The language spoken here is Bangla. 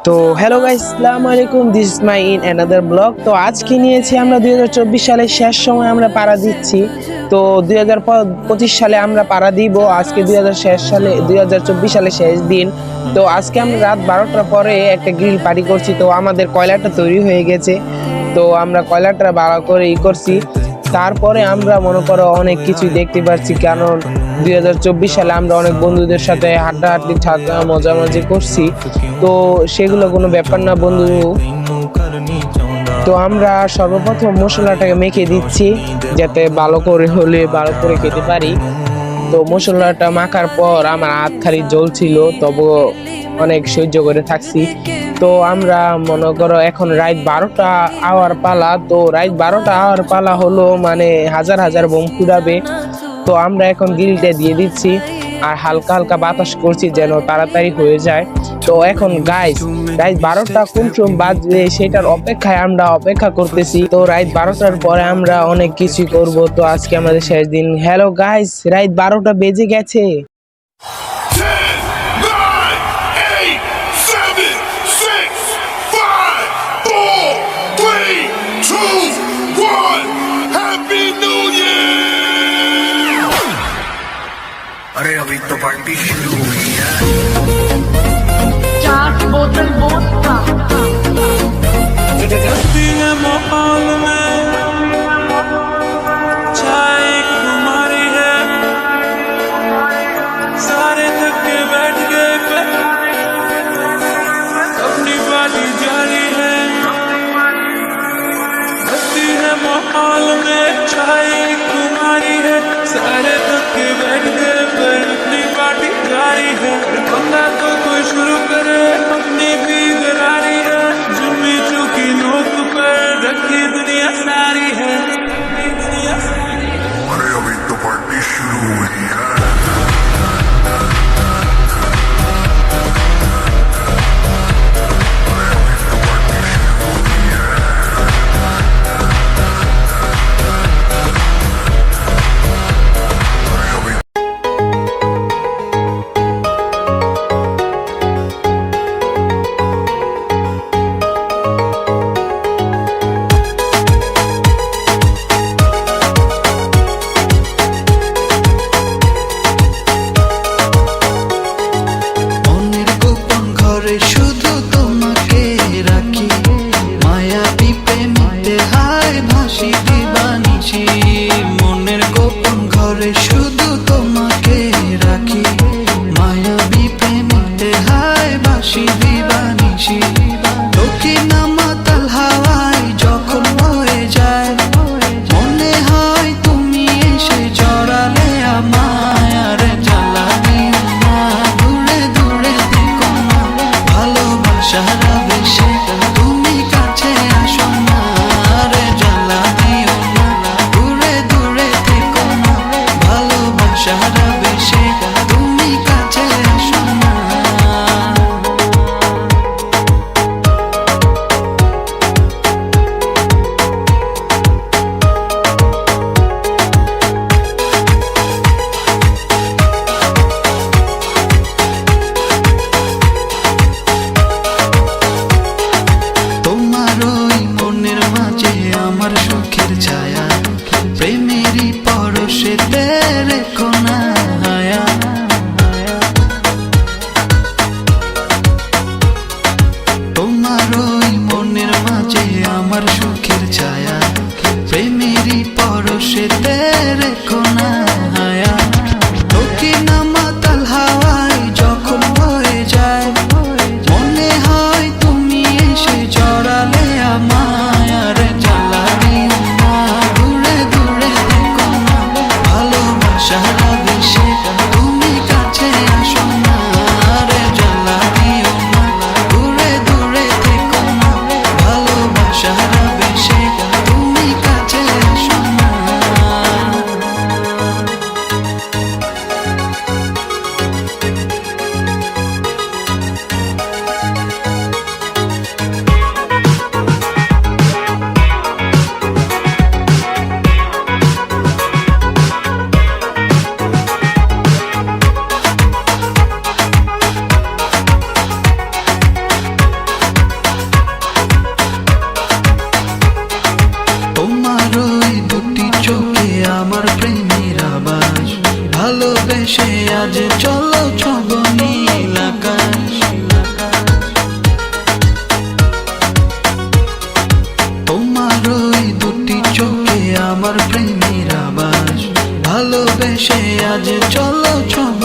তো হ্যালো গাইস, আসসালামু আলাইকুম। This is my in another blog. তো আজকে নিয়েছি আমরা 2024 সালের শেষ সময় আমরা পাড়া দিচ্ছি। তো 2025 সালে আমরা পাড়া দিব। আজকে 2024 সালে শেষ দিন। তো আজকে আমরা রাত 12টার পরে একটা গ্রিল পার্টি করছি। তো আমাদের কয়লাটা তৈরি হয়ে গেছে। তো আমরা কয়লাটা ভালো করে করছি। তারপরে আমরা মনে করো অনেক কিছুই দেখতে পাচ্ছি, কারণ 2024 সালে আমরা অনেক বন্ধুদের সাথে হাড্ডাহাড্ডি ঠাট্টা মজামজি করছি। তো সেগুলো কোনো ব্যাপার না বন্ধু। তো আমরা সর্বপ্রথম মশলাটাকে মেখে দিচ্ছি, যাতে ভালো করে খেতে পারি। তো মশলাটা মাখার পর আমার হাত খালি জ্বলছিল, তবু অনেক সহ্য করে থাকছি। তো আমরা মনে করো এখন রাত 12টা আওয়ার পালা। তো রাত 12টা আওয়ার পালা হলো মানে হাজার হাজার বোম ফুটাবে। তো আমরা এখন গ্রিলটা দিয়ে দিচ্ছি আর হালকা হালকা বাতাস করছি যেন তাড়াতাড়ি হয়ে যায়। তো এখন গাইস রাত 12টা কোন সময় বাজবে সেটার অপেক্ষায় আমরা অপেক্ষা করতেছি। তো রাত 12টার পরে আমরা অনেক কিছু করব। তো আজকে আমাদের শেষ দিন। হ্যালো গাইস, রাত 12টা বেজে গেছে। अरे अभी तो पार्टी शुरू हुई है। 4 बोतल वोडका माहौल में चाय तुम्हारी है, सारे थके बैठ गए अपनी बाजी जारी है। बस्ती है माहौल में चाय तुम्हारी है, सारे थके बैठ गए अपनी पार्टी जारी है। बंदा तो कोई शुरू करे अपनी भी गरारी है, जुम्मी चुकी नोक पर रखी दुनिया सारी है। अरे अभी तो पार्टी शुरू हुई है। শুধু তোমাকে রাখি, মায়াবী প্রেমে হায় ভাসি দিবানিছি। মনের গোপন ঘরে শুধু তোমাকে রাখি, মায়াবী প্রেমে হায় ভাসি দিবানিছি। দক্ষিণা মাতাল হাওয়ায় যখন হয়ে যায়, মনে হয় তুমি এসে জড়ালে আমায়। আর জ্বালা দিও না, দূরে দূরে থেকো না, ভালোবাসার বেশে তুমি কাছে আসো না। আর জ্বালা দিও না, দূরে দূরে থেকো না, ভালোবাসার বেশে তুমি কাছে আসো না। ভালোবেসে আজ চলো ছব নীল আকাশ। তোমার ওই দুটি চোখে আমার প্রেমের আবাস, ভালোবেসে আজ চলো ছব